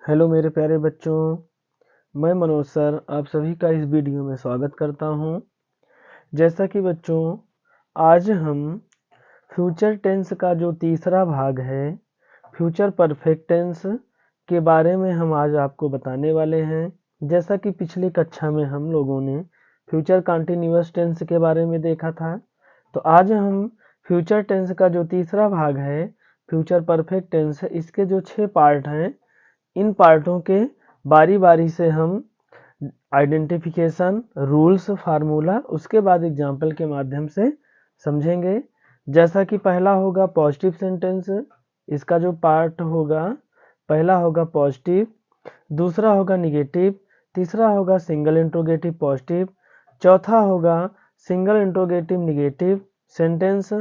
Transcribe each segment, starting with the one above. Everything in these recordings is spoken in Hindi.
हेलो मेरे प्यारे बच्चों, मैं मनोज सर आप सभी का इस वीडियो में स्वागत करता हूं। जैसा कि बच्चों आज हम फ्यूचर टेंस का जो तीसरा भाग है फ्यूचर परफेक्ट टेंस के बारे में हम आज आपको बताने वाले हैं। जैसा कि पिछली कक्षा में हम लोगों ने फ्यूचर कंटिन्यूअस टेंस के बारे में देखा था, तो आज हम फ्यूचर टेंस का जो तीसरा भाग है फ्यूचर परफेक्ट टेंस, इसके जो 6 पार्ट हैं, इन पार्टों के बारी बारी से हम आइडेंटिफिकेशन, रूल्स, फार्मूला, उसके बाद एग्जाम्पल के माध्यम से समझेंगे। जैसा कि पहला होगा पॉजिटिव सेंटेंस, इसका जो पार्ट होगा पहला होगा पॉजिटिव, दूसरा होगा निगेटिव, तीसरा होगा सिंगल इंट्रोगेटिव पॉजिटिव, चौथा होगा सिंगल इंट्रोगेटिव निगेटिव सेंटेंस,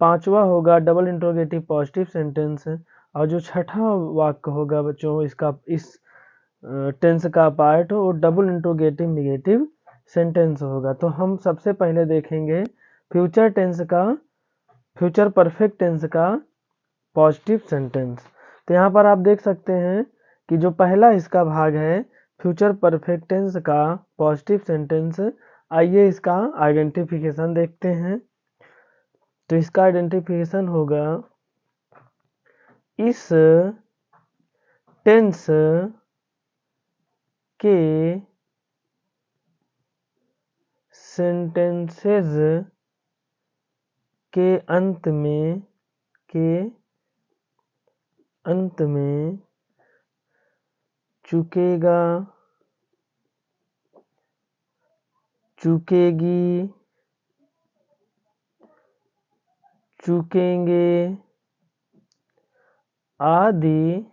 पांचवा होगा डबल इंट्रोगेटिव पॉजिटिव सेंटेंस, और जो छठा वाक्य होगा बच्चों इसका इस टेंस का पार्ट और डबल इंट्रोगेटिव निगेटिव सेंटेंस होगा। तो हम सबसे पहले देखेंगे फ्यूचर टेंस का फ्यूचर परफेक्ट टेंस का पॉजिटिव सेंटेंस। तो यहाँ पर आप देख सकते हैं कि जो पहला इसका भाग है फ्यूचर परफेक्ट टेंस का पॉजिटिव सेंटेंस, आइए इसका आइडेंटिफिकेशन देखते हैं। तो इसका आइडेंटिफिकेशन होगा इस टेंस के सेंटेंसेस के अंत में चुकेगा, चुकेगी, चुकेंगे आदि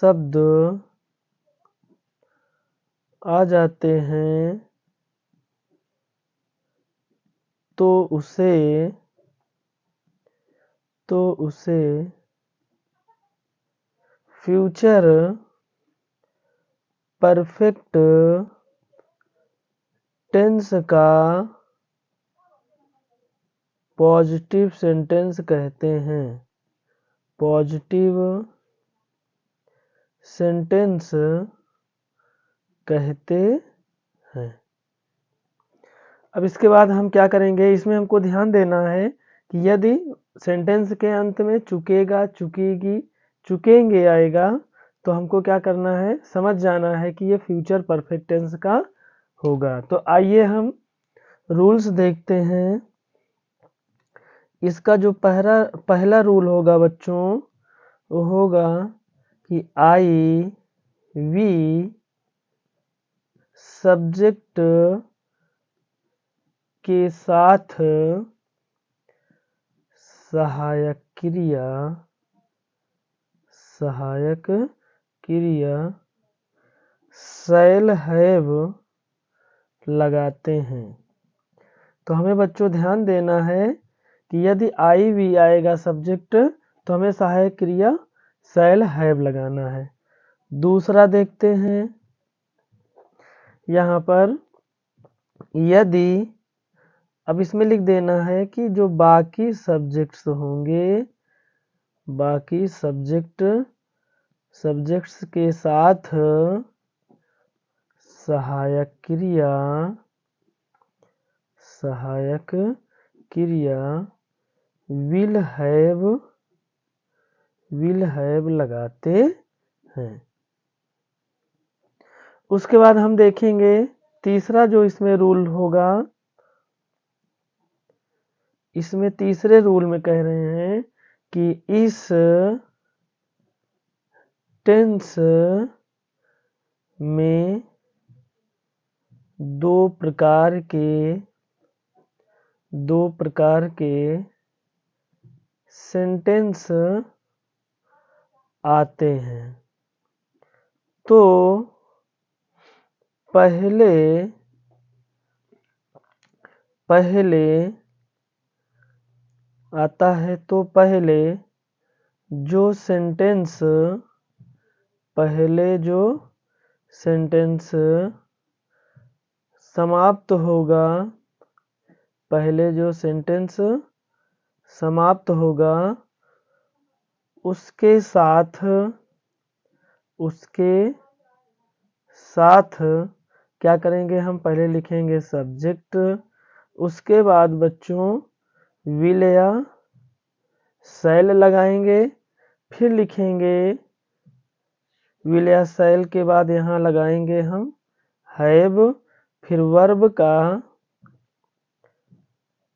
शब्द आ जाते हैं तो उसे फ्यूचर परफेक्ट टेंस का पॉजिटिव सेंटेंस कहते हैं। पॉजिटिव सेंटेंस कहते हैं। अब इसके बाद हम क्या करेंगे, इसमें हमको ध्यान देना है कि यदि सेंटेंस के अंत में चुकेगा, चुकेगी, चुकेंगे आएगा तो हमको क्या करना है, समझ जाना है कि ये फ्यूचर परफेक्ट टेंस का होगा। तो आइए हम रूल्स देखते हैं। इसका जो पहला रूल होगा बच्चों वो होगा कि आई वी सब्जेक्ट के साथ सहायक क्रिया शैल हैव लगाते हैं। तो हमें बच्चों ध्यान देना है कि यदि आई वी आएगा सब्जेक्ट तो हमें सहायक क्रिया शैल हैव लगाना है। दूसरा देखते हैं, यहाँ पर यदि अब इसमें लिख देना है कि जो बाकी सब्जेक्ट्स होंगे, बाकी सब्जेक्ट्स के साथ सहायक क्रिया विल हैव लगाते हैं। उसके बाद हम देखेंगे तीसरा जो इसमें रूल होगा, इसमें तीसरे रूल में कह रहे हैं कि इस टेंस में दो प्रकार के सेंटेंस आते हैं। तो पहले आता है, तो पहले जो सेंटेंस समाप्त होगा, पहले जो सेंटेंस समाप्त होगा उसके साथ क्या करेंगे हम, पहले लिखेंगे सब्जेक्ट, उसके बाद बच्चों विल या शैल लगाएंगे, फिर लिखेंगे विल या शैल के बाद यहाँ लगाएंगे हम हैव, फिर वर्ब का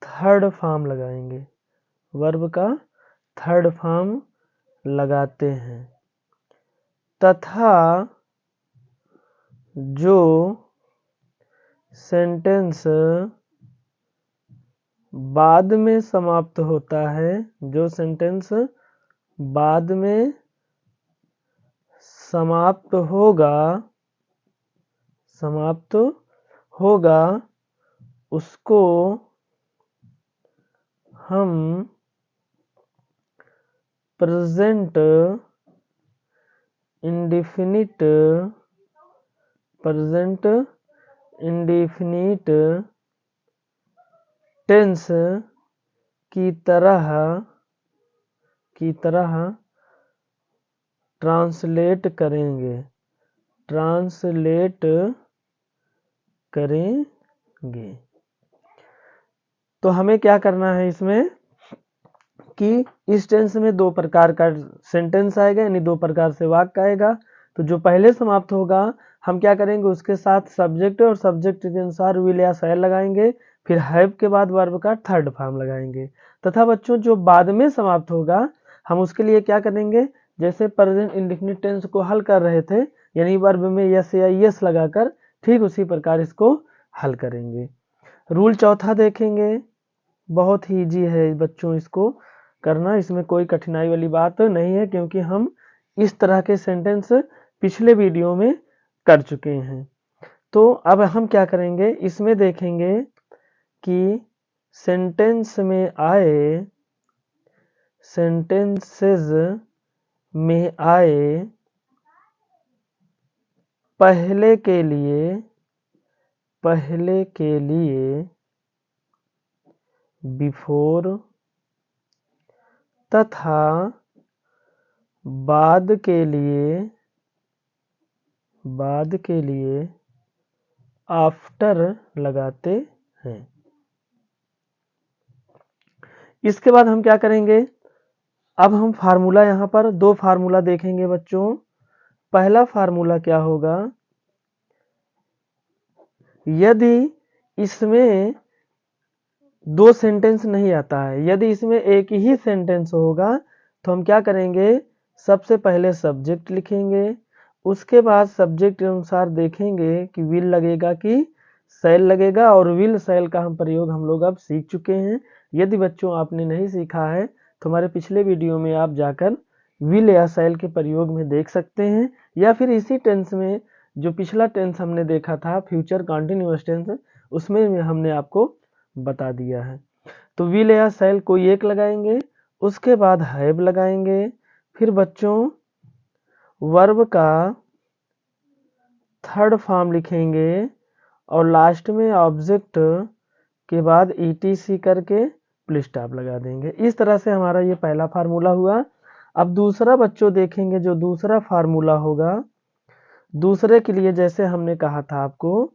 थर्ड फॉर्म लगाएंगे, वर्ब का थर्ड फॉर्म लगाते हैं, तथा जो सेंटेंस बाद में समाप्त होता है, जो सेंटेंस बाद में समाप्त होगा उसको हम प्रेजेंट इंडेफिनिट टेंस की तरह ट्रांसलेट करेंगे। तो हमें क्या करना है इसमें कि इस टेंस में दो प्रकार का सेंटेंस आएगा, यानी दो प्रकार से वाक्य आएगा। तो जो पहले समाप्त होगा हम क्या करेंगे, उसके साथ सब्जेक्ट और सब्जेक्ट के अनुसार विल या शैल लगाएंगे, फिर हैव के बाद वर्ब का थर्ड फॉर्म लगाएंगे, तथा बच्चों जो बाद में समाप्त होगा हम उसके लिए क्या करेंगे, जैसे प्रेजेंट इंडेफिनिट टेंस को हल कर रहे थे, यानी वर्ब में यस या यस लगाकर, ठीक उसी प्रकार इसको हल करेंगे। रूल चौथा देखेंगे, बहुत ही इजी है बच्चों इसको करना, इसमें कोई कठिनाई वाली बात नहीं है, क्योंकि हम इस तरह के सेंटेंस पिछले वीडियो में कर चुके हैं। तो अब हम क्या करेंगे, इसमें देखेंगे कि सेंटेंसेस में आए पहले के लिए बिफोर तथा बाद के लिए आफ्टर लगाते हैं। इसके बाद हम क्या करेंगे, अब हम फार्मूला यहाँ पर दो फार्मूला देखेंगे बच्चों। पहला फार्मूला क्या होगा, यदि इसमें दो सेंटेंस नहीं आता है, यदि इसमें एक ही सेंटेंस होगा तो हम क्या करेंगे, सबसे पहले सब्जेक्ट लिखेंगे, उसके बाद सब्जेक्ट के अनुसार देखेंगे कि विल लगेगा कि शैल लगेगा, और विल शैल का हम प्रयोग हम लोग अब सीख चुके हैं। यदि बच्चों आपने नहीं सीखा है तो हमारे पिछले वीडियो में आप जाकर विल या शैल के प्रयोग में देख सकते हैं, या फिर इसी टेंस में जो पिछला टेंस हमने देखा था फ्यूचर कंटिन्यूअस टेंस, उसमें हमने आपको बता दिया है। तो विल या शैल कोई एक लगाएंगे, उसके बाद हैव लगाएंगे, फिर बच्चों वर्ब का थर्ड फॉर्म लिखेंगे, और लास्ट में ऑब्जेक्ट के बाद ETC करके फुल स्टॉप लगा देंगे। इस तरह से हमारा ये पहला फार्मूला हुआ। अब दूसरा बच्चों देखेंगे, जो दूसरा फार्मूला होगा, दूसरे के लिए जैसे हमने कहा था आपको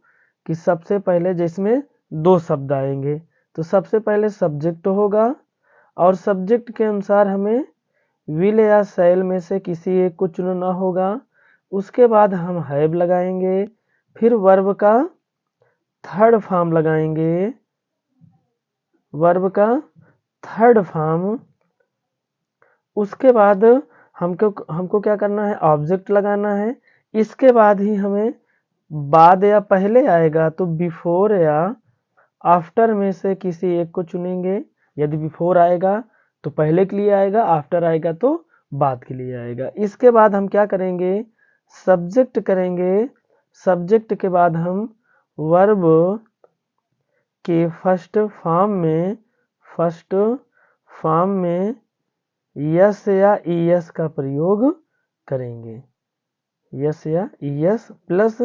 कि सबसे पहले जिसमें दो शब्द आएंगे, तो सबसे पहले सब्जेक्ट होगा, और सब्जेक्ट के अनुसार हमें विल या शैल में से किसी एक को चुनना होगा। उसके बाद हम हैव लगाएंगे, फिर वर्ब का थर्ड फॉर्म लगाएंगे, वर्ब का थर्ड फॉर्म। उसके बाद हमको क्या करना है, ऑब्जेक्ट लगाना है। इसके बाद ही हमें बाद या पहले आएगा तो बिफोर या आफ्टर में से किसी एक को चुनेंगे। यदि बिफोर आएगा तो पहले के लिए आएगा, आफ्टर आएगा तो बाद के लिए आएगा। इसके बाद हम क्या करेंगे, सब्जेक्ट करेंगे, सब्जेक्ट के बाद हम वर्ब के फर्स्ट फॉर्म में यस या ईएस का प्रयोग करेंगे, यस या ईएस प्लस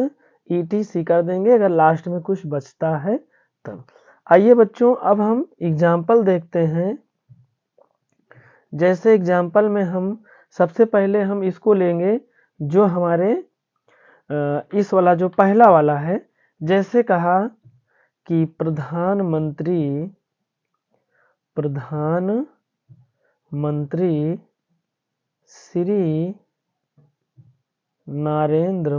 ETC कर देंगे अगर लास्ट में कुछ बचता है तब। आइए बच्चों अब हम एग्जाम्पल देखते हैं। जैसे एग्जाम्पल में हम सबसे पहले हम इसको लेंगे जो हमारे इस वाला जो पहला वाला है। जैसे कहा कि प्रधानमंत्री श्री नरेंद्र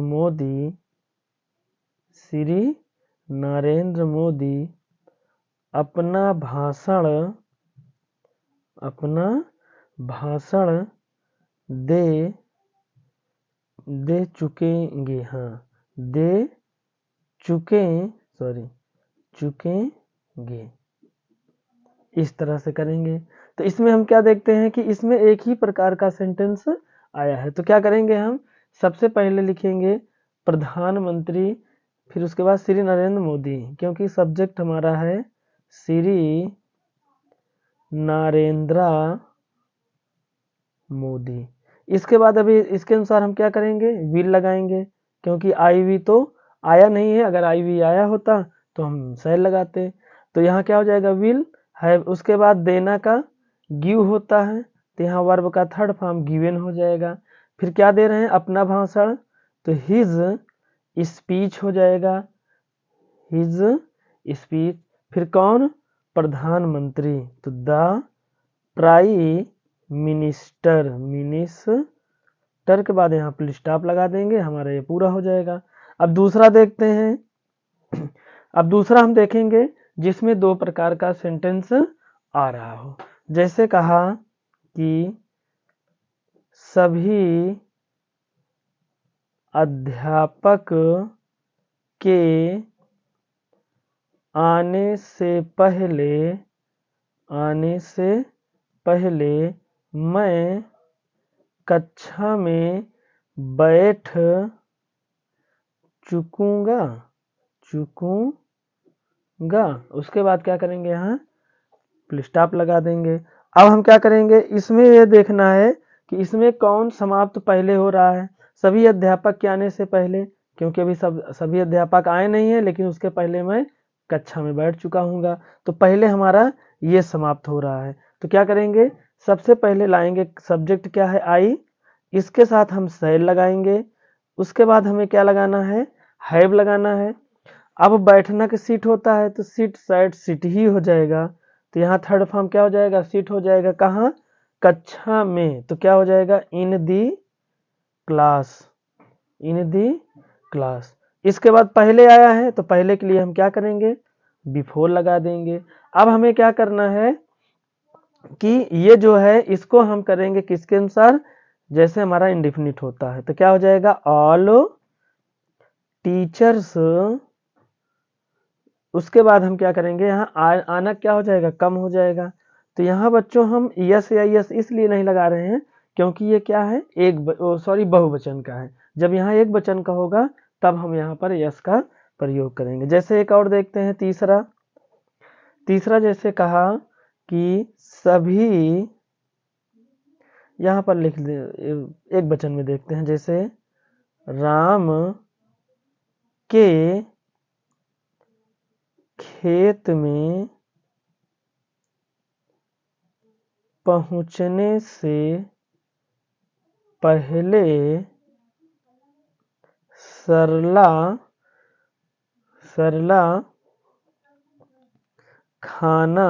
मोदी अपना भाषण दे चुकेंगे। हाँ, चुकेंगे। इस तरह से करेंगे। तो इसमें हम क्या देखते हैं कि इसमें एक ही प्रकार का सेंटेंस आया है। तो क्या करेंगे, हम सबसे पहले लिखेंगे प्रधानमंत्री, फिर उसके बाद श्री नरेंद्र मोदी, क्योंकि सब्जेक्ट हमारा है श्री नरेंद्र मोदी। इसके बाद अभी इसके अनुसार हम क्या करेंगे, विल लगाएंगे, क्योंकि आई वी तो आया नहीं है। अगर आई वी आया होता तो हम शैल लगाते। तो यहाँ क्या हो जाएगा, विल है। उसके बाद देना का गिव होता है, तो यहाँ वर्ब का थर्ड फॉर्म गिवन हो जाएगा। फिर क्या दे रहे हैं, अपना भाषण, तो हिज स्पीच हो जाएगा, हिज स्पीच। फिर कौन, प्रधानमंत्री, तो द प्राइम मिनिस्टर के बाद यहाँ फुल स्टॉप लगा देंगे, हमारा ये पूरा हो जाएगा। अब दूसरा देखते हैं। अब दूसरा हम देखेंगे जिसमें दो प्रकार का सेंटेंस आ रहा हो। जैसे कहा कि सभी अध्यापक के आने से पहले मैं कक्षा में बैठ चुकूंगा। उसके बाद क्या करेंगे, यहाँ फुल स्टॉप लगा देंगे। अब हम क्या करेंगे, इसमें ये देखना है कि इसमें कौन समाप्त पहले हो रहा है। सभी अध्यापक के आने से पहले, क्योंकि अभी सभी अध्यापक आए नहीं है, लेकिन उसके पहले मैं कक्षा में बैठ चुका हूँगा, तो पहले हमारा ये समाप्त हो रहा है। तो क्या करेंगे, सबसे पहले लाएंगे सब्जेक्ट क्या है, आई, इसके साथ हम शैल लगाएंगे। उसके बाद हमें क्या लगाना है, हैव लगाना है। अब बैठना के सीट होता है, तो सीट शायद सीट ही हो जाएगा। तो यहाँ थर्ड फॉर्म क्या हो जाएगा, सीट हो जाएगा। कहाँ, कक्षा में, तो क्या हो जाएगा, इन दी क्लास। इसके बाद पहले आया है, तो पहले के लिए हम क्या करेंगे, बिफोर लगा देंगे। अब हमें क्या करना है कि ये जो है इसको हम करेंगे किसके अनुसार, जैसे हमारा इंडेफिनिट होता है, तो क्या हो जाएगा, ऑल टीचर्स। उसके बाद हम क्या करेंगे, यहाँ आना क्या हो जाएगा, कम हो जाएगा। तो यहाँ बच्चों हम यस या यस इसलिए नहीं लगा रहे हैं, क्योंकि ये क्या है, बहुवचन का है। जब यहाँ एक वचन का होगा तब हम यहाँ पर यस का प्रयोग करेंगे। जैसे एक और देखते हैं, तीसरा जैसे कहा कि सभी, यहाँ पर लिख दे, एक वचन में देखते हैं, जैसे राम के खेत में पहुंचने से पहले सरला खाना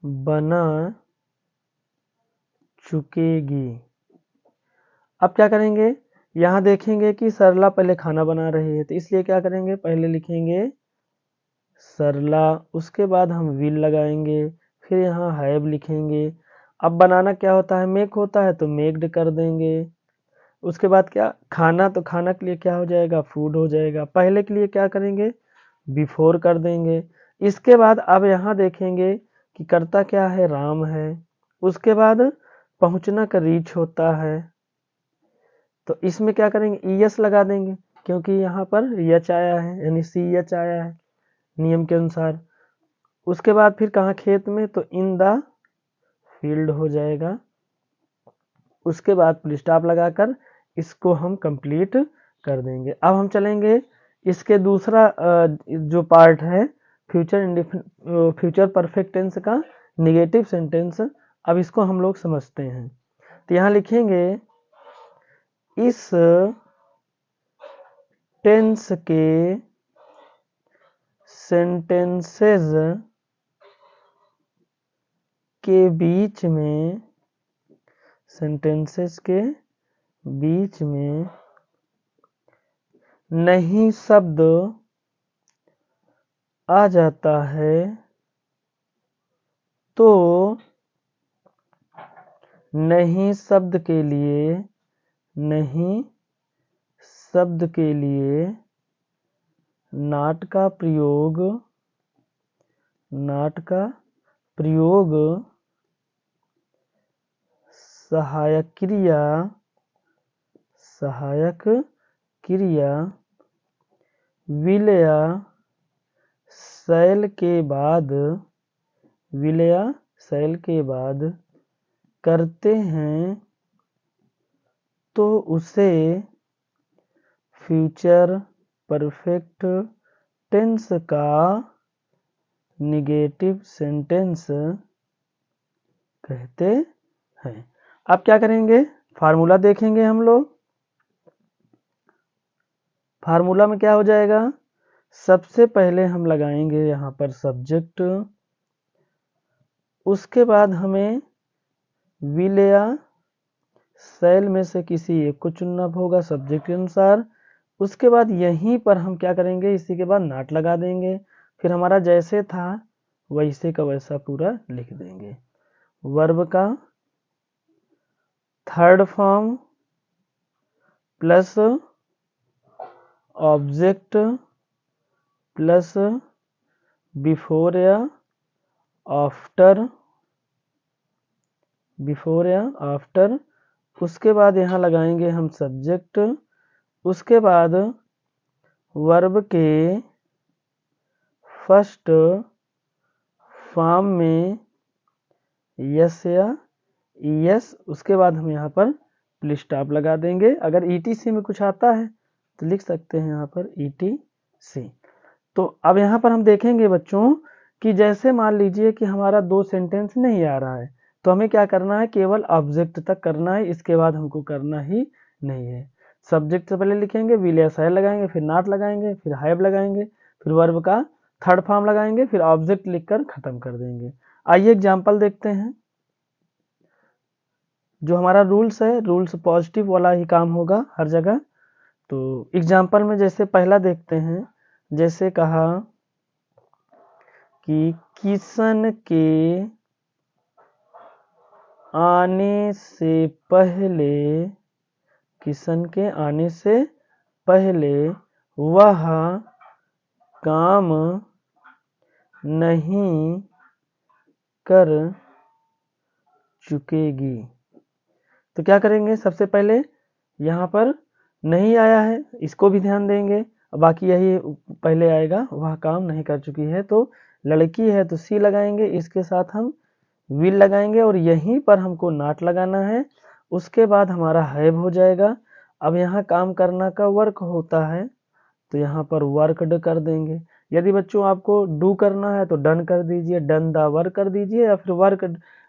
बना चुकेगी। अब क्या करेंगे, यहाँ देखेंगे कि सरला पहले खाना बना रही है, तो इसलिए क्या करेंगे, पहले लिखेंगे सरला, उसके बाद हम विल लगाएंगे, फिर यहाँ हैव लिखेंगे। अब बनाना क्या होता है, मेक होता है, तो मेक्ड कर देंगे। उसके बाद क्या, खाना, तो खाना के लिए क्या हो जाएगा, फूड हो जाएगा। पहले के लिए क्या करेंगे, बिफोर कर देंगे। इसके बाद अब यहाँ देखेंगे कि करता क्या है, राम है। उसके बाद पहुंचना का रीच होता है, तो इसमें क्या करेंगे, ईएस लगा देंगे, क्योंकि यहाँ पर एच आया है, यानी सी एच आया है नियम के अनुसार। उसके बाद फिर कहाँ, खेत में, तो इन द फील्ड हो जाएगा। उसके बाद फुल स्टॉप लगाकर इसको हम कंप्लीट कर देंगे। अब हम चलेंगे इसके दूसरा जो पार्ट है फ्यूचर परफेक्ट टेंस का नेगेटिव सेंटेंस अब इसको हम लोग समझते हैं। तो यहाँ लिखेंगे इस टेंस के सेंटेंसेस के बीच में, सेंटेंसेस के बीच में नहीं शब्द आ जाता है तो नहीं शब्द के लिए, नहीं शब्द के लिए नॉट का प्रयोग, नॉट का प्रयोग सहायक क्रिया, सहायक क्रिया विलय शैल के बाद, विलय शैल के बाद करते हैं तो उसे फ्यूचर परफेक्ट टेंस का निगेटिव सेंटेंस कहते हैं। अब क्या करेंगे, फार्मूला देखेंगे हम लोग। फार्मूला में क्या हो जाएगा, सबसे पहले हम लगाएंगे यहाँ पर सब्जेक्ट, उसके बाद हमें विलय शैल में से किसी एक को चुनना होगा सब्जेक्ट के अनुसार। उसके बाद यहीं पर हम क्या करेंगे, इसी के बाद नॉट लगा देंगे, फिर हमारा जैसे था वैसे का वैसा पूरा लिख देंगे। वर्ब का third form plus object plus before या आफ्टर, बिफोर या आफ्टर, उसके बाद यहाँ लगाएंगे हम सब्जेक्ट, उसके बाद वर्ब के फर्स्ट फॉर्म में यस या यस, उसके बाद हम यहाँ पर फुल स्टॉप लगा देंगे। अगर ETC में कुछ आता है तो लिख सकते हैं यहाँ पर ETC। तो अब यहाँ पर हम देखेंगे बच्चों कि जैसे मान लीजिए कि हमारा 2 सेंटेंस नहीं आ रहा है तो हमें क्या करना है, केवल ऑब्जेक्ट तक करना है, इसके बाद हमको करना ही नहीं है। सब्जेक्ट से पहले लिखेंगे, विलय शैल लगाएंगे, फिर नॉट लगाएंगे, फिर हैव लगाएंगे, फिर वर्ब का थर्ड फॉर्म लगाएंगे, फिर ऑब्जेक्ट लिखकर खत्म कर देंगे। आइए एग्जाम्पल देखते हैं। जो हमारा रूल्स है, रूल्स पॉजिटिव वाला ही काम होगा हर जगह। तो एग्जाम्पल में जैसे पहला देखते हैं, जैसे कहा कि किशन के आने से पहले, किशन के आने से पहले वह काम नहीं कर चुकेगी। तो क्या करेंगे, सबसे पहले यहाँ पर नहीं आया है, इसको भी ध्यान देंगे, बाकी यही पहले आएगा, वह काम नहीं कर चुकी है, तो लड़की है तो सी लगाएंगे, इसके साथ हम विल लगाएंगे और यहीं पर हमको नॉट लगाना है। उसके बाद हमारा हैव हो जाएगा। अब यहाँ काम करना का वर्क होता है तो यहाँ पर वर्क कर देंगे। यदि बच्चों आपको डू करना है तो डन कर दीजिए, डन द वर्क कर दीजिए, या फिर वर्क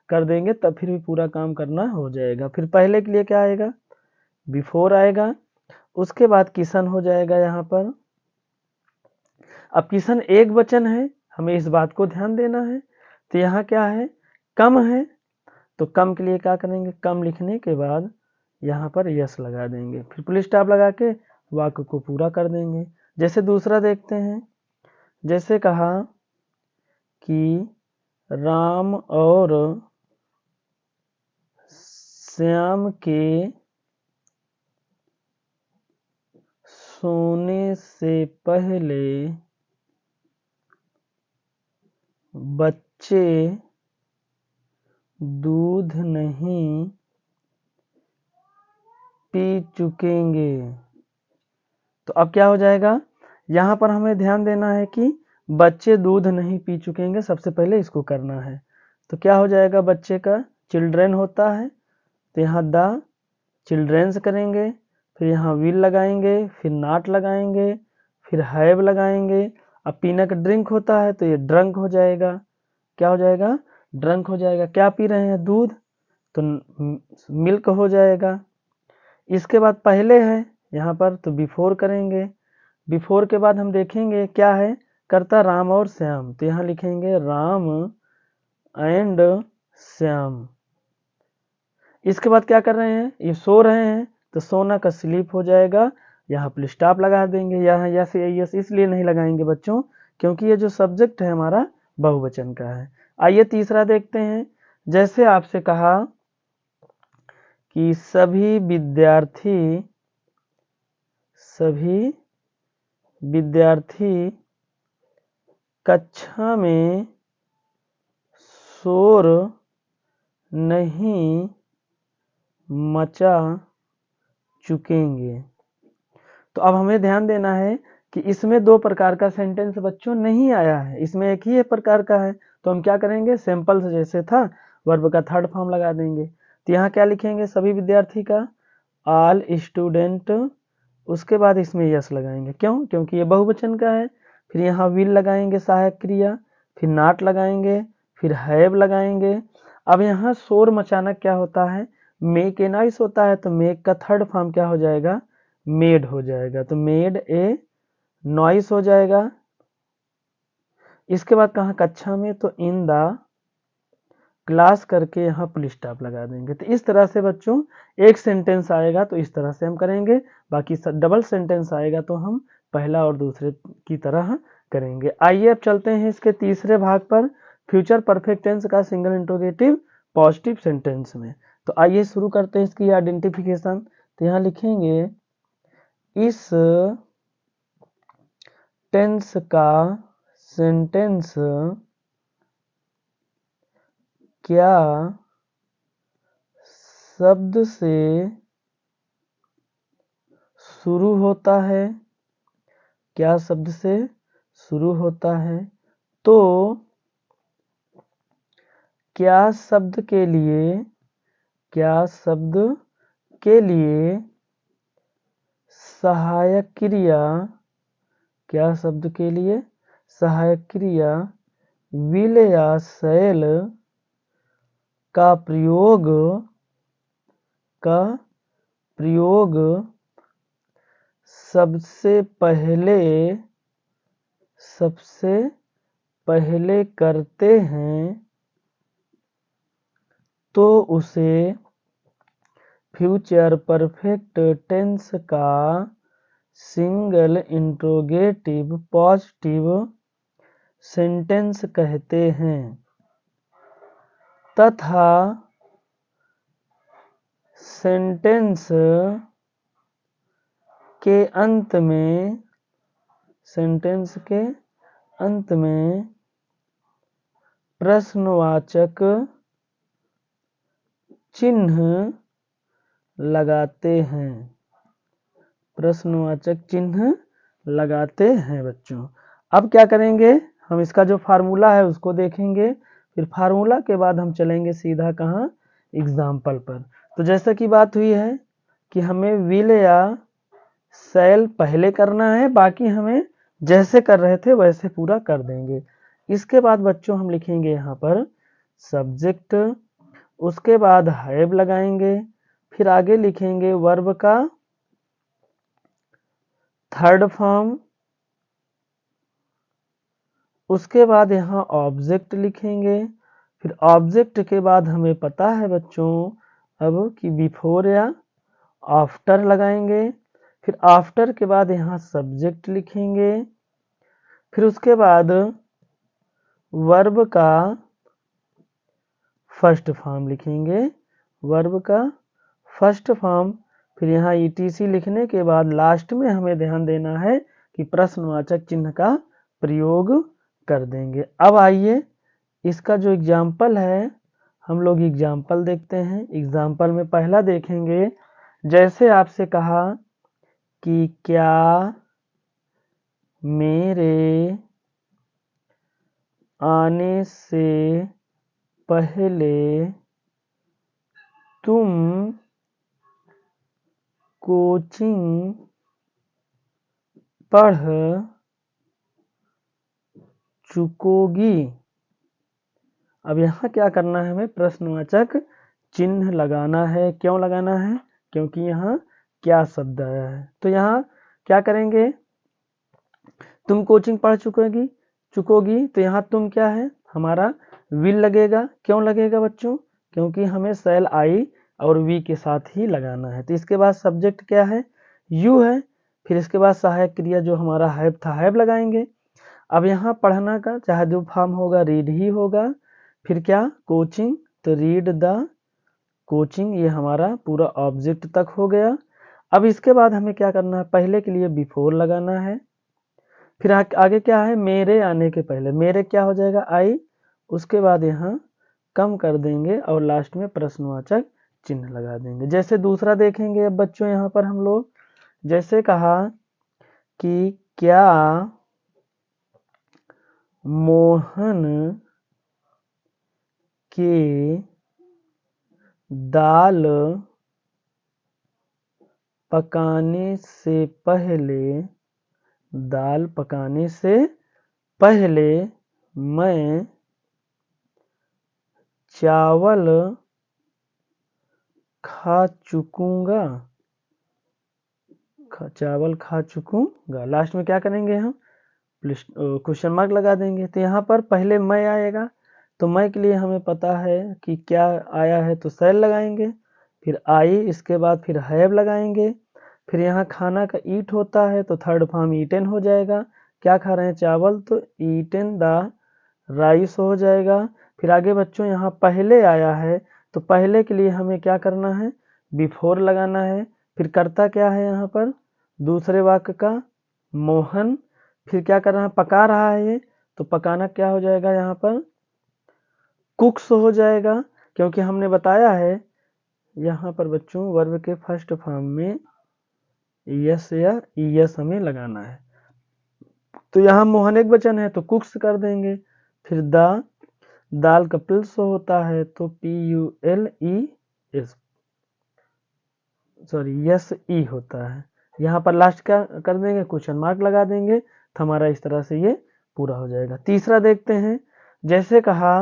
कर देंगे तब फिर भी पूरा काम करना हो जाएगा। फिर पहले के लिए क्या आएगा, बिफोर आएगा, उसके बाद किशन हो जाएगा यहाँ पर। अब किशन एक वचन है, हमें इस बात को ध्यान देना है। तो यहाँ क्या है, कम है, तो कम के लिए क्या करेंगे, कम लिखने के बाद यहाँ पर यस लगा देंगे, फिर फुल स्टॉप लगा के वाक्य को पूरा कर देंगे। जैसे दूसरा देखते हैं, जैसे कहा कि राम और श्याम के सोने से पहले बच्चे दूध नहीं पी चुकेंगे। तो अब क्या हो जाएगा, यहाँ पर हमें ध्यान देना है कि बच्चे दूध नहीं पी चुकेंगे, सबसे पहले इसको करना है। तो क्या हो जाएगा, बच्चे का चिल्ड्रेन होता है तो यहाँ द चिल्ड्रेन्स करेंगे, फिर यहाँ विल लगाएंगे, फिर नॉट लगाएंगे, फिर हैव लगाएंगे। अब पीना का ड्रिंक होता है तो ये ड्रंक हो जाएगा। क्या हो जाएगा, ड्रंक हो जाएगा। क्या पी रहे हैं? दूध, तो मिल्क हो जाएगा। इसके बाद पहले है यहाँ पर, तो बिफोर करेंगे। बिफोर के बाद हम देखेंगे क्या है, करता राम और श्याम, तो यहाँ लिखेंगे राम एंड श्याम। इसके बाद क्या कर रहे हैं, ये सो रहे हैं, तो सोना का स्लीप हो जाएगा। यहाँ फुल स्टॉप लगा देंगे। यहाँ यस यस इसलिए नहीं लगाएंगे बच्चों, क्योंकि ये जो सब्जेक्ट है हमारा बहुवचन का है। आइए तीसरा देखते हैं। जैसे आपसे कहा कि सभी विद्यार्थी कक्षा में शोर नहीं मचा चुकेंगे। तो अब हमें ध्यान देना है कि इसमें दो प्रकार का सेंटेंस बच्चों नहीं आया है, इसमें एक ही प्रकार का है। तो हम क्या करेंगे, सिंपल से जैसे था वर्ब का थर्ड फॉर्म लगा देंगे। तो यहाँ क्या लिखेंगे, सभी विद्यार्थी का, ऑल स्टूडेंट, उसके बाद इसमें यस लगाएंगे। क्यों? क्योंकि ये बहुवचन का है। फिर यहाँ विल लगाएंगे सहायक क्रिया, फिर नॉट लगाएंगे, फिर हैव लगाएंगे। अब यहाँ शोर मचाना क्या होता है, मेक ए नॉइस होता है, तो मेक का थर्ड फॉर्म क्या हो जाएगा, मेड हो जाएगा। तो मेड ए नॉइस हो जाएगा। इसके बाद कहाँ, कक्षा में, तो इन द क्लास करके यहाँ फुल स्टॉप लगा देंगे। तो इस तरह से बच्चों एक सेंटेंस आएगा तो इस तरह से हम करेंगे, बाकी डबल सेंटेंस आएगा तो हम पहला और दूसरे की तरह करेंगे। आइए अब चलते हैं इसके तीसरे भाग पर, फ्यूचर परफेक्ट टेंस का सिंगल इंट्रोगेटिव पॉजिटिव सेंटेंस में। तो आइए शुरू करते हैं इसकी आइडेंटिफिकेशन। तो यहाँ लिखेंगे इस टेंस का सेंटेंस क्या शब्द से शुरू होता है, क्या शब्द से शुरू होता है, तो क्या शब्द के लिए सहायक क्रिया, क्या शब्द के लिए सहायक क्रिया विल या शैल का प्रयोग सबसे पहले करते हैं, तो उसे फ्यूचर परफेक्ट टेंस का सिंगल इंट्रोगेटिव पॉजिटिव सेंटेंस कहते हैं, तथा सेंटेंस के अंत में प्रश्नवाचक चिन्ह लगाते हैं, प्रश्नवाचक चिन्ह लगाते हैं बच्चों। अब क्या करेंगे, हम इसका जो फार्मूला है उसको देखेंगे, फिर फार्मूला के बाद हम चलेंगे सीधा कहाँ, एग्जाम्पल पर। तो जैसा कि बात हुई है कि हमें विल या शैल पहले करना है, बाकी हमें जैसे कर रहे थे वैसे पूरा कर देंगे। इसके बाद बच्चों हम लिखेंगे यहाँ पर सब्जेक्ट, उसके बाद हैव लगाएंगे, फिर आगे लिखेंगे वर्ब का थर्ड फॉर्म, उसके बाद यहाँ ऑब्जेक्ट लिखेंगे। फिर ऑब्जेक्ट के बाद हमें पता है बच्चों अब कि बिफोर या आफ्टर लगाएंगे। फिर आफ्टर के बाद यहाँ सब्जेक्ट लिखेंगे, फिर उसके बाद वर्ब का फर्स्ट फॉर्म लिखेंगे, वर्ब का फर्स्ट फॉर्म। फिर यहाँ ईटीसी लिखने के बाद लास्ट में हमें ध्यान देना है कि प्रश्नवाचक चिन्ह का प्रयोग कर देंगे। अब आइए इसका जो एग्जाम्पल है हम लोग एग्जाम्पल देखते हैं। एग्जाम्पल में पहला देखेंगे, जैसे आपसे कहा कि क्या मेरे आने से पहले तुम कोचिंग पढ़ चुकोगी। अब यहाँ क्या करना है, हमें प्रश्नवाचक चिन्ह लगाना है। क्यों लगाना है? क्योंकि यहाँ क्या शब्द आया है। तो यहाँ क्या करेंगे, तुम कोचिंग पढ़ चुकोगी तो यहाँ तुम क्या है, हमारा विल लगेगा। क्यों लगेगा बच्चों? क्योंकि हमें सेल आई और वी के साथ ही लगाना है। तो इसके बाद सब्जेक्ट क्या है, यू है। फिर इसके बाद सहायक क्रिया जो हमारा हैव था, हैव लगाएंगे। अब यहाँ पढ़ना का चाहे जो फॉर्म होगा रीड ही होगा। फिर क्या, कोचिंग, तो रीड द कोचिंग, ये हमारा पूरा ऑब्जेक्ट तक हो गया। अब इसके बाद हमें क्या करना है, पहले के लिए बिफोर लगाना है। फिर आगे क्या है, मेरे आने के पहले, मेरे क्या हो जाएगा, आई। उसके बाद यहाँ कम कर देंगे और लास्ट में प्रश्नवाचक चिन्ह लगा देंगे। जैसे दूसरा देखेंगे अब बच्चों, यहाँ पर हम लोग जैसे कहा कि क्या मोहन के दाल पकाने से पहले, दाल पकाने से पहले मैं चावल खा चुकूंगा, चावल खा चुकूंगा। लास्ट में क्या करेंगे, हम क्वेश्चन मार्क लगा देंगे। तो यहाँ पर पहले मैं आएगा, तो मैं के लिए हमें पता है कि क्या आया है, तो सेल लगाएंगे। फिर आई, इसके बाद फिर हैव लगाएंगे। फिर यहाँ खाना का ईट होता है तो थर्ड फॉर्म ईटेन हो जाएगा। क्या खा रहे हैं, चावल, तो ईटेन द राइस हो जाएगा। फिर आगे बच्चों यहाँ पहले आया है, तो पहले के लिए हमें क्या करना है, बिफोर लगाना है। फिर करता क्या है यहाँ पर, दूसरे वाक्य का मोहन। फिर क्या कर रहा है, पका रहा है ये, तो पकाना क्या हो जाएगा यहाँ पर, कुक्स हो जाएगा। क्योंकि हमने बताया है यहाँ पर बच्चों वर्ब के फर्स्ट फॉर्म में यस या ईएस हमें लगाना है। तो यहाँ मोहन एक वचन है तो कुक्स कर देंगे। फिर दाल का प्लस होता है तो PULES, सॉरी SE होता है। यहाँ पर लास्ट क्या कर देंगे, क्वेश्चन मार्क लगा देंगे। तो हमारा इस तरह से ये पूरा हो जाएगा। तीसरा देखते हैं, जैसे कहा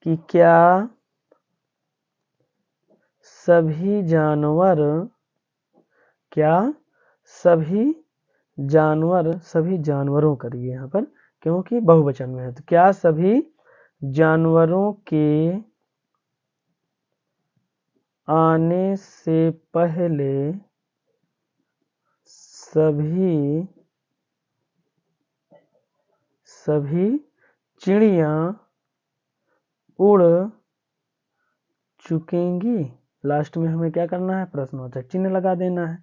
कि क्या सभी जानवर, क्या सभी जानवर, सभी जानवरों करिए यहाँ पर क्योंकि बहुवचन में है। तो क्या सभी जानवरों के आने से पहले सभी चिड़िया उड़ चुकेंगी। लास्ट में हमें क्या करना है, प्रश्नवाचक चिन्ह लगा देना है।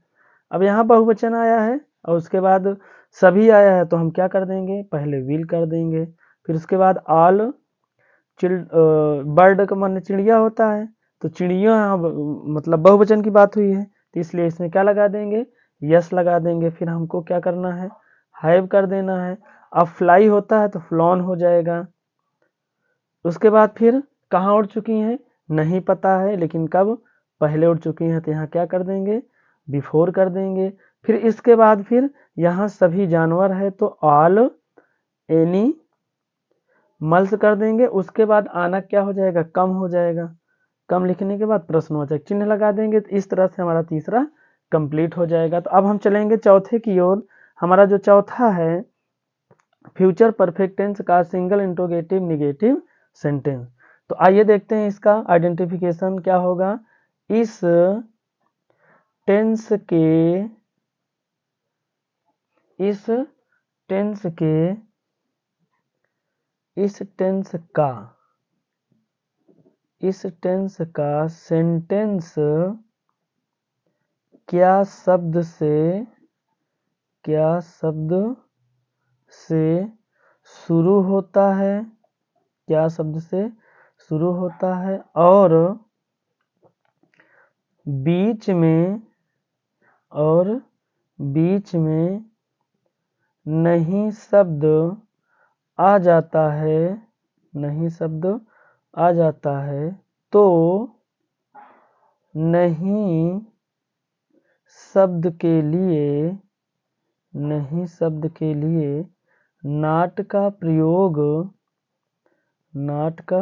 अब यहाँ बहुवचन आया है और उसके बाद सभी आया है तो हम क्या कर देंगे, पहले विल कर देंगे। फिर उसके बाद ऑल बर्ड का मन चिड़िया होता है, तो चिड़िया मतलब बहुवचन की बात हुई है तो इसलिए इसमें क्या लगा देंगे, यस लगा देंगे। फिर हमको क्या करना है, हैव कर देना है। अब फ्लाई होता है तो फ्लॉन हो जाएगा। उसके बाद फिर कहाँ उड़ चुकी हैं, नहीं पता है, लेकिन कब, पहले उड़ चुकी हैं तो यहाँ क्या कर देंगे, बिफोर कर देंगे। फिर इसके बाद फिर यहाँ सभी जानवर है तो ऑल एनी मल्स कर देंगे। उसके बाद आना क्या हो जाएगा, कम हो जाएगा। कम लिखने के बाद प्रश्नवाचक चिन्ह लगा देंगे। तो इस तरह से हमारा तीसरा कंप्लीट हो जाएगा। तो अब हम चलेंगे चौथे की ओर। हमारा जो चौथा है फ्यूचर परफेक्ट टेंस का सिंगल इंट्रोगेटिव निगेटिव सेंटेंस। तो आइए देखते हैं इसका आइडेंटिफिकेशन क्या होगा। इस टेंस के इस टेंस का सेंटेंस क्या शब्द से शुरू होता है, क्या शब्द से शुरू होता है और बीच में नहीं शब्द आ जाता है, नहीं शब्द आ जाता है तो नहीं शब्द के लिए नॉट का प्रयोग नॉट का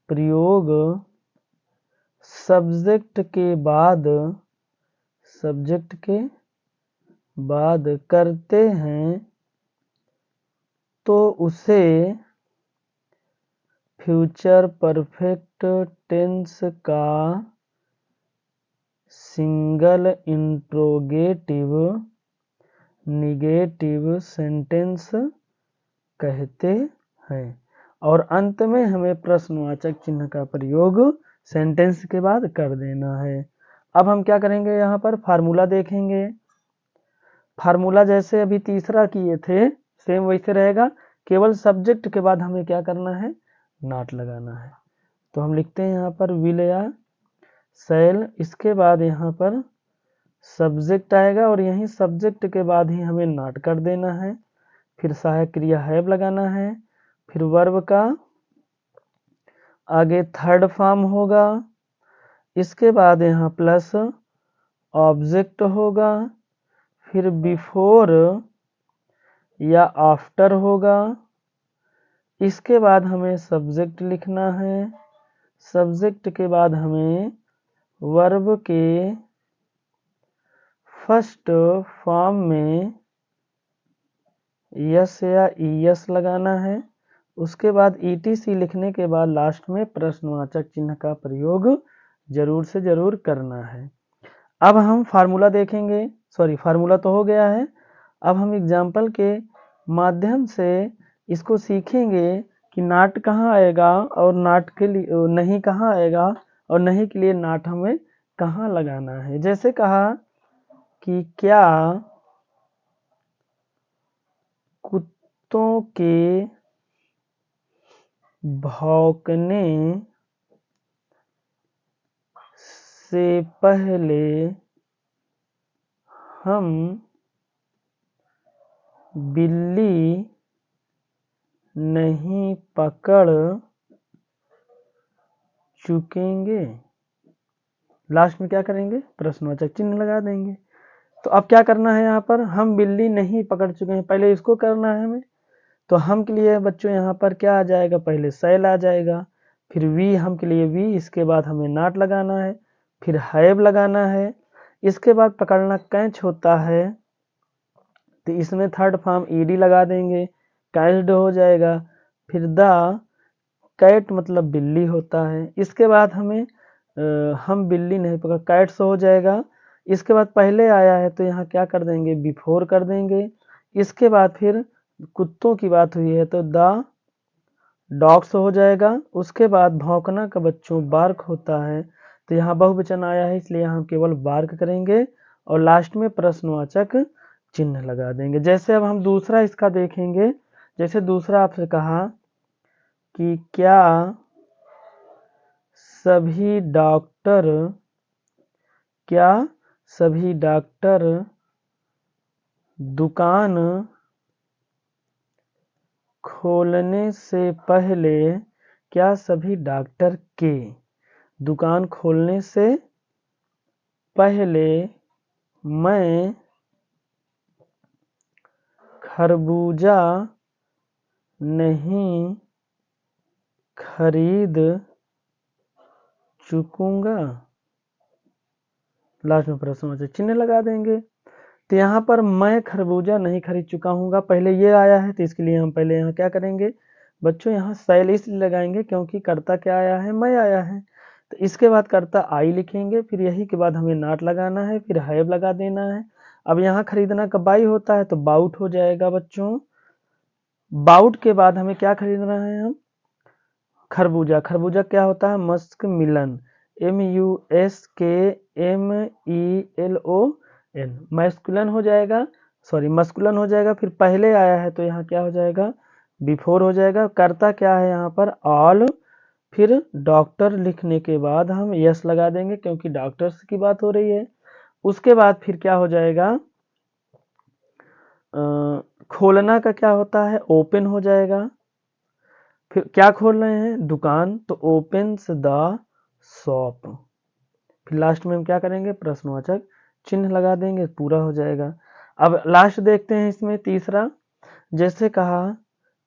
प्रयोग सब्जेक्ट के बाद करते हैं तो उसे फ्यूचर परफेक्ट टेंस का सिंगल इंट्रोगेटिव निगेटिव सेंटेंस कहते हैं। और अंत में हमें प्रश्नवाचक चिन्ह का प्रयोग सेंटेंस के बाद कर देना है। अब हम क्या करेंगे, यहाँ पर फार्मूला देखेंगे। फार्मूला जैसे अभी तीसरा किए थे सेम वैसे रहेगा, केवल सब्जेक्ट के बाद हमें क्या करना है, नॉट लगाना है। तो हम लिखते हैं यहाँ पर विल या शैल, इसके बाद यहाँ पर सब्जेक्ट आएगा और यहीं सब्जेक्ट के बाद ही हमें नॉट कर देना है। फिर सहायक क्रिया हैव लगाना है। फिर वर्ब का आगे थर्ड फॉर्म होगा, इसके बाद यहाँ प्लस ऑब्जेक्ट होगा, फिर बिफोर या आफ्टर होगा, इसके बाद हमें सब्जेक्ट लिखना है। सब्जेक्ट के बाद हमें वर्ब के फर्स्ट फॉर्म में यस या ईएस लगाना है। उसके बाद ईटीसी लिखने के बाद लास्ट में प्रश्नवाचक चिन्ह का प्रयोग जरूर से जरूर करना है। अब हम फार्मूला देखेंगे, सॉरी फार्मूला तो हो गया है। अब हम एग्जाम्पल के माध्यम से इसको सीखेंगे कि नाट कहाँ आएगा और नाट के लिए नहीं कहाँ आएगा और नहीं के लिए नाट हमें कहाँ लगाना है। जैसे कहा कि क्या कुत्तों के भौंकने से पहले हम बिल्ली नहीं पकड़ चुकेंगे। लास्ट में क्या करेंगे, प्रश्नवाचक चिन्ह लगा देंगे। तो अब क्या करना है, यहाँ पर हम बिल्ली नहीं पकड़ चुके हैं, पहले इसको करना है हमें। तो हम के लिए बच्चों यहाँ पर क्या आ जाएगा, पहले शैल आ जाएगा, फिर वी हम के लिए वी, इसके बाद हमें नॉट लगाना है, फिर हैव लगाना है। इसके बाद पकड़ना कैच होता है तो इसमें थर्ड फॉर्म ईडी लगा देंगे, कैच्ड हो जाएगा। फिर द कैट मतलब बिल्ली होता है। इसके बाद हमें हम बिल्ली नहीं पकड़, कैट्स हो जाएगा। इसके बाद पहले आया है तो यहाँ क्या कर देंगे, बिफोर कर देंगे। इसके बाद फिर कुत्तों की बात हुई है तो द डॉग्स हो जाएगा। उसके बाद भौंकना का बच्चों बार्क होता है, तो यहाँ बहुवचन आया है इसलिए हम केवल बार्क करेंगे और लास्ट में प्रश्नवाचक चिन्ह लगा देंगे। जैसे अब हम दूसरा इसका देखेंगे, जैसे दूसरा आपसे कहा कि क्या सभी डॉक्टर दुकान खोलने से पहले, क्या सभी डॉक्टर के दुकान खोलने से पहले मैं खरबूजा नहीं खरीद चुकूंगा। लास्ट में प्रश्नवाचक चिन्ह लगा देंगे। तो यहाँ पर मैं खरबूजा नहीं खरीद चुका हूँ, पहले ये आया है तो इसके लिए हम पहले यहाँ क्या करेंगे बच्चों, यहाँ शैल इसलिए लगाएंगे क्योंकि कर्ता क्या आया है, मैं आया है। तो इसके बाद कर्ता आई लिखेंगे, फिर यही के बाद हमें नॉट लगाना है, फिर हैव लगा देना है। अब यहाँ खरीदना का बाई होता है तो बाउट हो जाएगा बच्चों। बाउट के बाद हमें क्या खरीदना है, हम खरबूजा। खरबूजा क्या होता है, मस्क मिलन, MUSKMELON, मैस्कुलन हो जाएगा, सॉरी मस्कुलन हो जाएगा। फिर पहले आया है तो यहाँ क्या हो जाएगा, बिफोर हो जाएगा। कर्ता क्या है यहाँ पर, ऑल। फिर डॉक्टर लिखने के बाद हम यस लगा देंगे क्योंकि डॉक्टर्स की बात हो रही है। उसके बाद फिर क्या हो जाएगा, खोलना का क्या होता है, ओपन हो जाएगा। फिर क्या खोल रहे हैं, दुकान, तो ओपन्स द शॉप। फिर लास्ट में हम क्या करेंगे, प्रश्नवाचक चिन्ह लगा देंगे, पूरा हो जाएगा। अब लास्ट देखते हैं इसमें तीसरा, जैसे कहा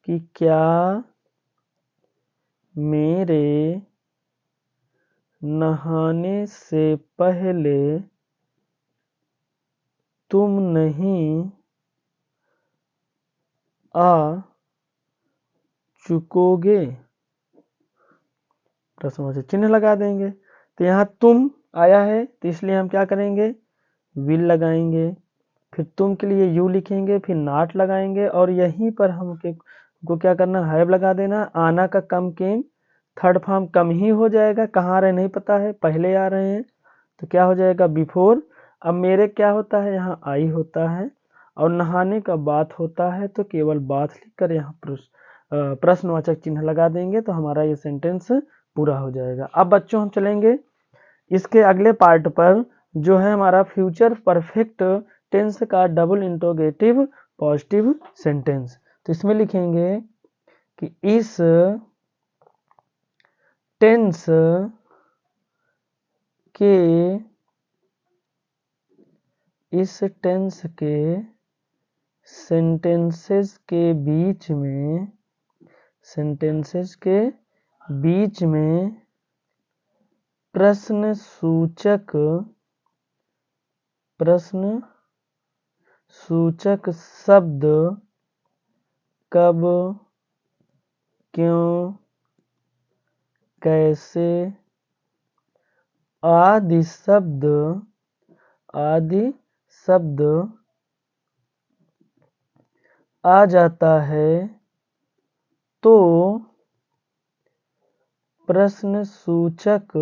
कि क्या मेरे नहाने से पहले तुम नहीं आ चुकोगे, प्रश्नवाचक चिन्ह लगा देंगे। तो यहाँ तुम आया है तो इसलिए हम क्या करेंगे, विल लगाएंगे, फिर तुम के लिए यू लिखेंगे, फिर नॉट लगाएंगे और यहीं पर हमको क्या करना, हैव लगा देना। आना का कम केम, थर्ड फॉर्म कम ही हो जाएगा, कहाँ रहे नहीं पता है, पहले आ रहे हैं तो क्या हो जाएगा बिफोर। अब मेरे क्या होता है, यहाँ आई होता है और नहाने का बात होता है तो केवल बात लिखकर यहाँ प्रश्नवाचक चिन्ह लगा देंगे तो हमारा ये सेंटेंस पूरा हो जाएगा। अब बच्चों हम चलेंगे इसके अगले पार्ट पर, जो है हमारा फ्यूचर परफेक्ट टेंस का डबल इंट्रोगेटिव पॉजिटिव सेंटेंस। तो इसमें लिखेंगे कि इस टेंस के सेंटेंसेस के बीच में प्रश्न सूचक शब्द कब, क्यों, कैसे आदि शब्द आ जाता है तो प्रश्न सूचक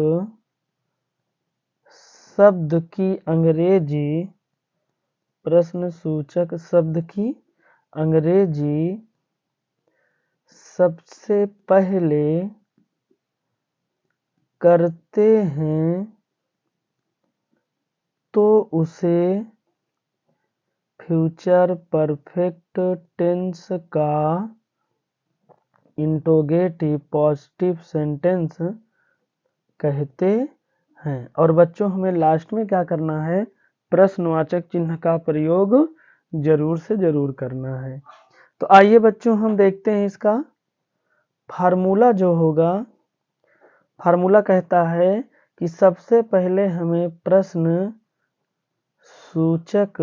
शब्द की अंग्रेजी सबसे पहले करते हैं तो उसे फ्यूचर परफेक्ट टेंस का इंट्रोगेटिव पॉजिटिव सेंटेंस कहते हैं। और बच्चों हमें लास्ट में क्या करना है, प्रश्नवाचक चिन्ह का प्रयोग जरूर से जरूर करना है। तो आइए बच्चों हम देखते हैं इसका फार्मूला जो होगा। फार्मूला कहता है कि सबसे पहले हमें प्रश्न सूचक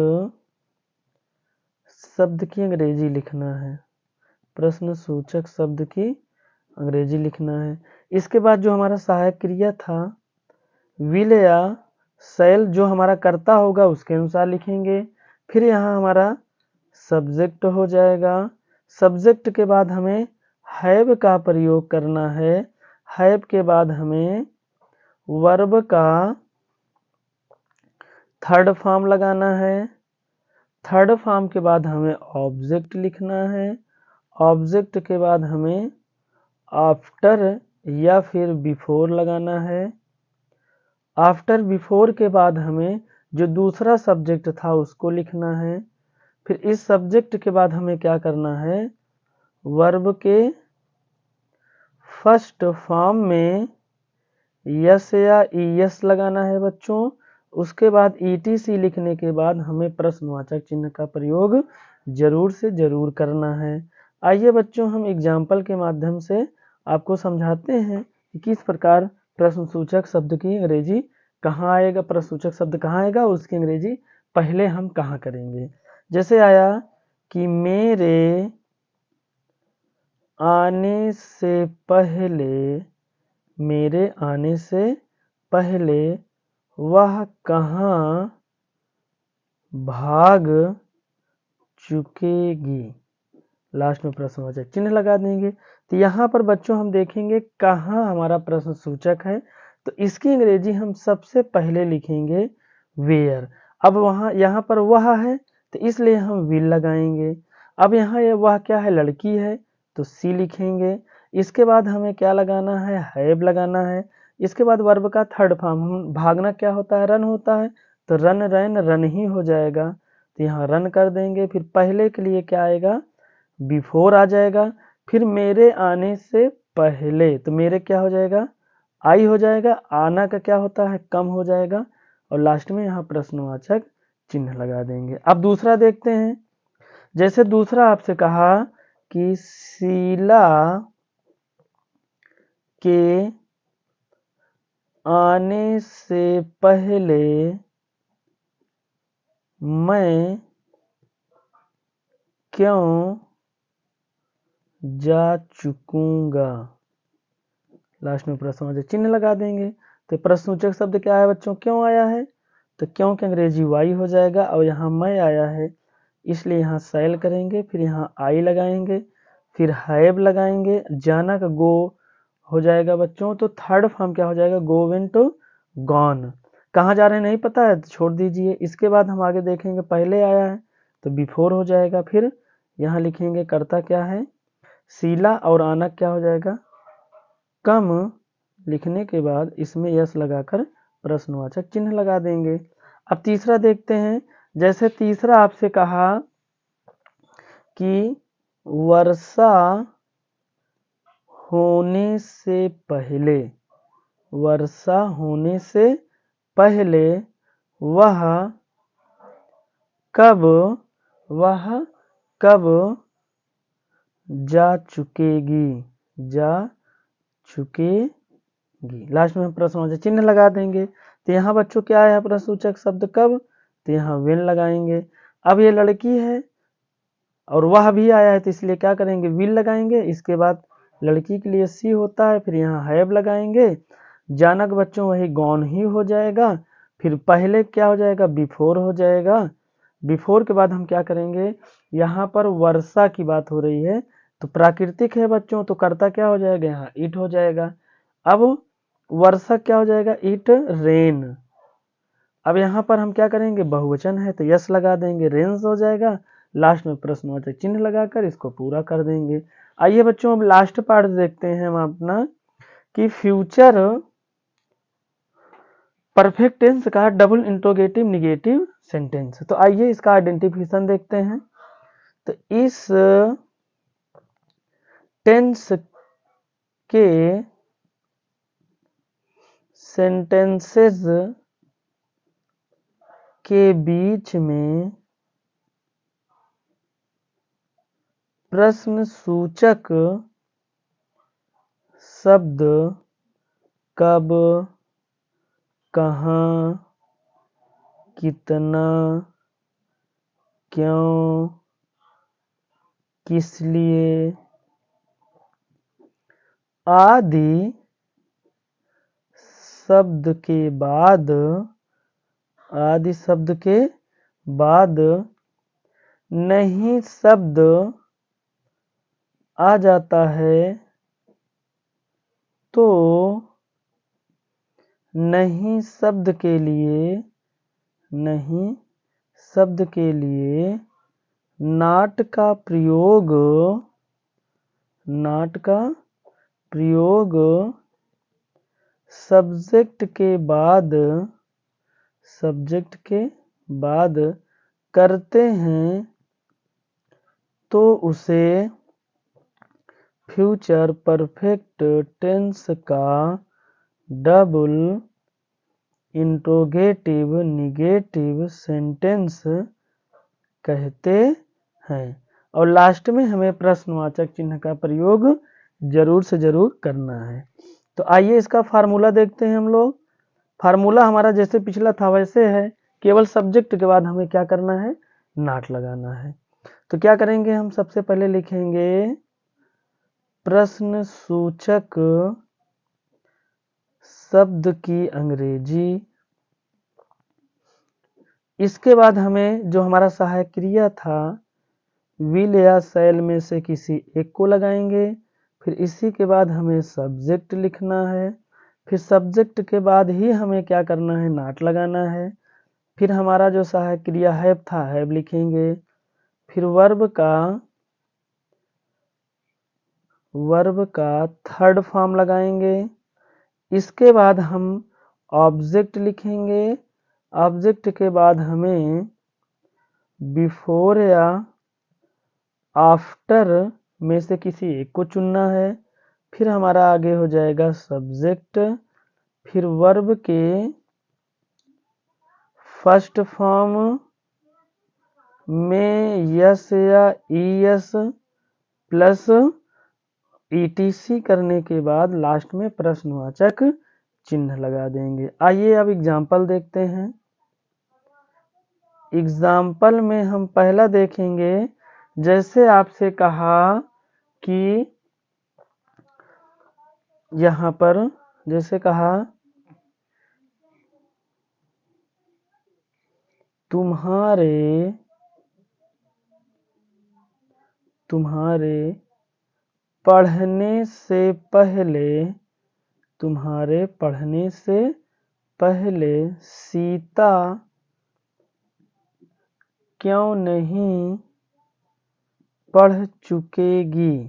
शब्द की अंग्रेजी लिखना है, प्रश्न सूचक शब्द की अंग्रेजी लिखना है। इसके बाद जो हमारा सहायक क्रिया था विल या शैल, जो हमारा कर्ता होगा उसके अनुसार लिखेंगे। फिर यहाँ हमारा सब्जेक्ट हो जाएगा। सब्जेक्ट के बाद हमें हैव का प्रयोग करना है। हैव के बाद हमें वर्ब का थर्ड फॉर्म लगाना है। थर्ड फॉर्म के बाद हमें ऑब्जेक्ट लिखना है। ऑब्जेक्ट के बाद हमें आफ्टर या फिर बिफोर लगाना है। आफ्टर बिफोर के बाद हमें जो दूसरा सब्जेक्ट था उसको लिखना है। फिर इस सब्जेक्ट के बाद हमें क्या करना है, वर्ब के फर्स्ट फॉर्म में यस या ईएस लगाना है बच्चों। उसके बाद ईटीसी लिखने के बाद हमें प्रश्नवाचक चिन्ह का प्रयोग जरूर से जरूर करना है। आइए बच्चों हम एग्जाम्पल के माध्यम से आपको समझाते हैं कि किस प्रकार प्रश्नसूचक शब्द की अंग्रेजी कहाँ आएगा, प्रश्नसूचक शब्द कहाँ आएगा, उसकी अंग्रेजी पहले हम कहाँ करेंगे। जैसे आया कि मेरे आने से पहले वह कहाँ भाग चुकेगी, लास्ट में प्रश्नवाचक चिन्ह लगा देंगे। तो यहाँ पर बच्चों हम देखेंगे कहाँ हमारा प्रश्न सूचक है, तो इसकी अंग्रेजी हम सबसे पहले लिखेंगे वेयर। अब यहाँ पर वह है तो इसलिए हम विल लगाएंगे। अब यहाँ ये वह क्या है, लड़की है, तो सी लिखेंगे। इसके बाद हमें क्या लगाना है, हैव लगाना है। इसके बाद वर्ब का थर्ड फॉर्म, भागना क्या होता है, रन होता है, तो रन रैन रन ही हो जाएगा, तो यहाँ रन कर देंगे। फिर पहले के लिए क्या आएगा, बिफोर आ जाएगा। फिर मेरे आने से पहले, तो मेरे क्या हो जाएगा, आई हो जाएगा, आना का क्या होता है, कम हो जाएगा, और लास्ट में यहाँ प्रश्नवाचक चिन्ह लगा देंगे। अब दूसरा देखते हैं। जैसे दूसरा आपसे कहा कि शीला के आने से पहले मैं क्यों जा चुकूंगा। लास्ट में प्रश्नवाचक चिन्ह लगा देंगे। तो प्रश्नसूचक शब्द क्या है बच्चों, क्यों आया है, तो क्यों के अंग्रेजी वाई हो जाएगा, और यहाँ मैं आया है इसलिए यहाँ सैल करेंगे, फिर यहाँ आई लगाएंगे, फिर हैव लगाएंगे, जाना का गो हो जाएगा बच्चों। तो थर्ड फॉर्म क्या हो जाएगा, गो वेंट गॉन। कहाँ जा रहे हैं नहीं पता है तो छोड़ दीजिए। इसके बाद हम आगे देखेंगे, पहले आया है तो बिफोर हो जाएगा। फिर यहाँ लिखेंगे कर्ता क्या है, शीला, और आनक क्या हो जाएगा, कम। लिखने के बाद इसमें यस लगाकर प्रश्नवाचक चिन्ह लगा देंगे। अब तीसरा देखते हैं। जैसे तीसरा आपसे कहा कि वर्षा होने से पहले, वर्षा होने से पहले वह कब, वह कब जा चुकेगी, जा चुकेगी। लास्ट में प्रश्नवाचक चिन्ह लगा देंगे। तो यहाँ बच्चों क्या है प्रश्नसूचक शब्द कब, तो यहाँ वेन लगाएंगे। अब ये लड़की है और वह भी आया है तो इसलिए क्या करेंगे, विल लगाएंगे। इसके बाद लड़की के लिए सी होता है, फिर यहाँ हैव लगाएंगे। जानक बच्चों वही गॉन ही हो जाएगा। फिर पहले क्या हो जाएगा, बिफोर हो जाएगा। बिफोर के बाद हम क्या करेंगे, यहाँ पर वर्षा की बात हो रही है तो प्राकृतिक है बच्चों, तो कर्ता क्या हो जाएगा, यहाँ इट हो जाएगा। अब वर्षा क्या हो जाएगा, इट रेन। अब यहाँ पर हम क्या करेंगे, बहुवचन है तो यस लगा देंगे, रेन्स हो जाएगा। लास्ट में प्रश्नवाचक चिन्ह लगाकर इसको पूरा कर देंगे। आइए बच्चों अब लास्ट पार्ट देखते हैं हम अपना कि फ्यूचर परफेक्ट टेंस का डबल इंट्रोगेटिव निगेटिव सेंटेंस। तो आइए इसका आइडेंटिफिकेशन देखते हैं। तो इस टेंस के सेंटेंसेस के बीच में प्रश्न सूचक शब्द कब, कहाँ, कितना, क्यों, किस लिए आदि शब्द के बाद, आदि शब्द के बाद नहीं शब्द आ जाता है तो नहीं शब्द के लिए, नहीं शब्द के लिए नॉट का प्रयोग, नॉट का प्रयोग सब्जेक्ट के बाद, सब्जेक्ट के बाद करते हैं तो उसे फ्यूचर परफेक्ट टेंस का डबल इंट्रोगेटिव निगेटिव सेंटेंस कहते हैं। और लास्ट में हमें प्रश्नवाचक चिन्ह का प्रयोग जरूर से जरूर करना है। तो आइए इसका फार्मूला देखते हैं हम लोग। फार्मूला हमारा जैसे पिछला था वैसे है, केवल सब्जेक्ट के बाद हमें क्या करना है, नॉट लगाना है। तो क्या करेंगे हम, सबसे पहले लिखेंगे प्रश्न सूचक शब्द की अंग्रेजी। इसके बाद हमें जो हमारा सहायक क्रिया था विल या शैल में से किसी एक को लगाएंगे। फिर इसी के बाद हमें सब्जेक्ट लिखना है। फिर सब्जेक्ट के बाद ही हमें क्या करना है, नॉट लगाना है। फिर हमारा जो सहायक क्रिया हैव था, हैव लिखेंगे। फिर वर्ब का थर्ड फॉर्म लगाएंगे। इसके बाद हम ऑब्जेक्ट लिखेंगे। ऑब्जेक्ट के बाद हमें बिफोर या आफ्टर में से किसी एक को चुनना है। फिर हमारा आगे हो जाएगा सब्जेक्ट। फिर वर्ब के फर्स्ट फॉर्म में यस या ईएस प्लस ETC करने के बाद लास्ट में प्रश्नवाचक चिन्ह लगा देंगे। आइए अब एग्जाम्पल देखते हैं। एग्जाम्पल में हम पहला देखेंगे, जैसे आपसे कहा कि यहाँ पर जैसे कहा तुम्हारे पढ़ने से पहले सीता क्यों नहीं पढ़ चुकेगी।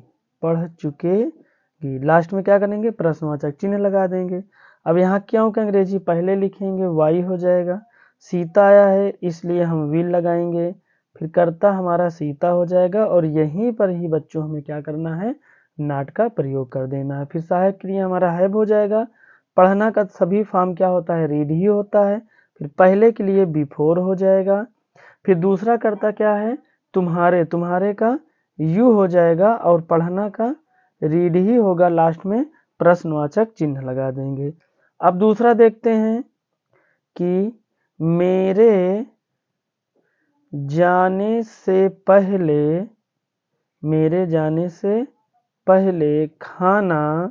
लास्ट में क्या करेंगे, प्रश्नवाचक चिन्ह लगा देंगे। अब यहाँ क्यों का अंग्रेजी पहले लिखेंगे, वाई हो जाएगा। सीता आया है इसलिए हम विल लगाएंगे, फिर कर्ता हमारा सीता हो जाएगा, और यहीं पर ही बच्चों हमें क्या करना है, नाट का प्रयोग कर देना है। फिर सहायक क्रिया हमारा हैव हो जाएगा। पढ़ना का सभी फॉर्म क्या होता है, रीड ही होता है। फिर पहले के लिए बिफोर हो जाएगा। फिर दूसरा कर्ता क्या है, तुम्हारे का यू हो जाएगा, और पढ़ना का रीड ही होगा। लास्ट में प्रश्नवाचक चिन्ह लगा देंगे। अब दूसरा देखते हैं कि मेरे जाने से पहले खाना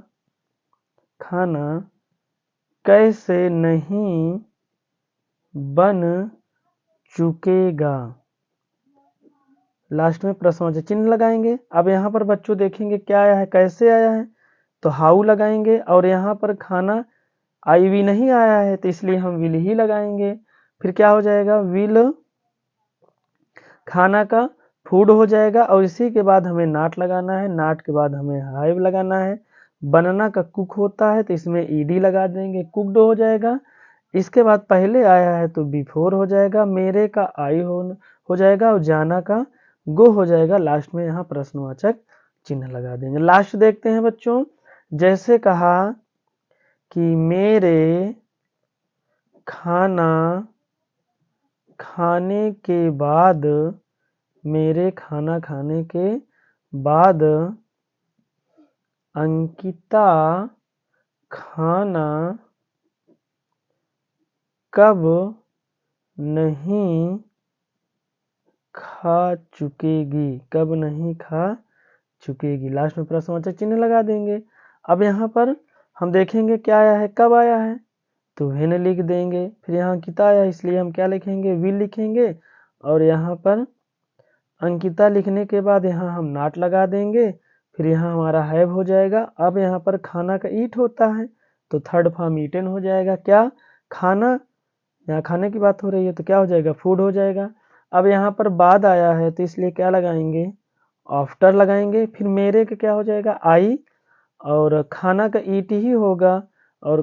कैसे नहीं बन चुकेगा। लास्ट में प्रश्नवाचक चिन्ह लगाएंगे। अब यहाँ पर बच्चों देखेंगे क्या आया है, कैसे आया है, तो हाउ लगाएंगे, और यहाँ पर खाना IV नहीं आया है तो इसलिए हम विल ही लगाएंगे। फिर क्या हो जाएगा, विल खाना का फूड हो जाएगा, और इसी के बाद हमें नाट लगाना है, नाट के बाद हमें हाइव लगाना है। बनना का कुक होता है तो इसमें ED लगा देंगे, कुकड हो जाएगा। इसके बाद पहले आया है तो बिफोर हो जाएगा, मेरे का आई हो जाएगा, और जाना का गो हो जाएगा। लास्ट में यहाँ प्रश्नवाचक चिन्ह लगा देंगे। लास्ट देखते हैं बच्चों, जैसे कहा कि मेरे खाना खाने के बाद अंकिता खाना कब नहीं खा चुकेगी। लास्ट में प्रश्नवाचक चिन्ह लगा देंगे। अब यहाँ पर हम देखेंगे क्या आया है, कब आया है, तो व्हेन लिख देंगे। फिर यहाँ अंकिता आया इसलिए हम क्या लिखेंगे, विल लिखेंगे, और यहाँ पर अंकिता लिखने के बाद यहाँ हम नाट लगा देंगे। फिर यहाँ हमारा हैव हो जाएगा। अब यहाँ पर खाना का ईट होता है तो थर्ड फॉर्म ईटन हो जाएगा। क्या खाना, यहाँ खाने की बात हो रही है तो क्या हो जाएगा, फूड हो जाएगा। अब यहाँ पर बाद आया है तो इसलिए क्या लगाएंगे, आफ्टर लगाएंगे। फिर मेरे का क्या हो जाएगा, आई, और खाना का ईट ही होगा, और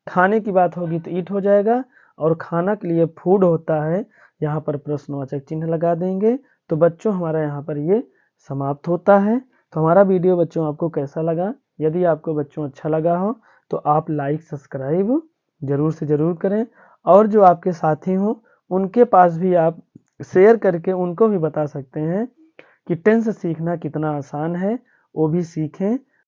खाने की बात होगी तो ईट हो जाएगा, और खाना के लिए फूड होता है, यहाँ पर प्रश्नवाचक चिन्ह लगा देंगे। तो बच्चों हमारा यहाँ पर ये समाप्त होता है। तो हमारा वीडियो बच्चों आपको कैसा लगा, यदि आपको बच्चों अच्छा लगा हो तो आप लाइक सब्सक्राइब जरूर से जरूर करें, और जो आपके साथी हों उनके पास भी आप शेयर करके उनको भी बता सकते हैं कि टेंस सीखना कितना आसान है, वो भी सीखें।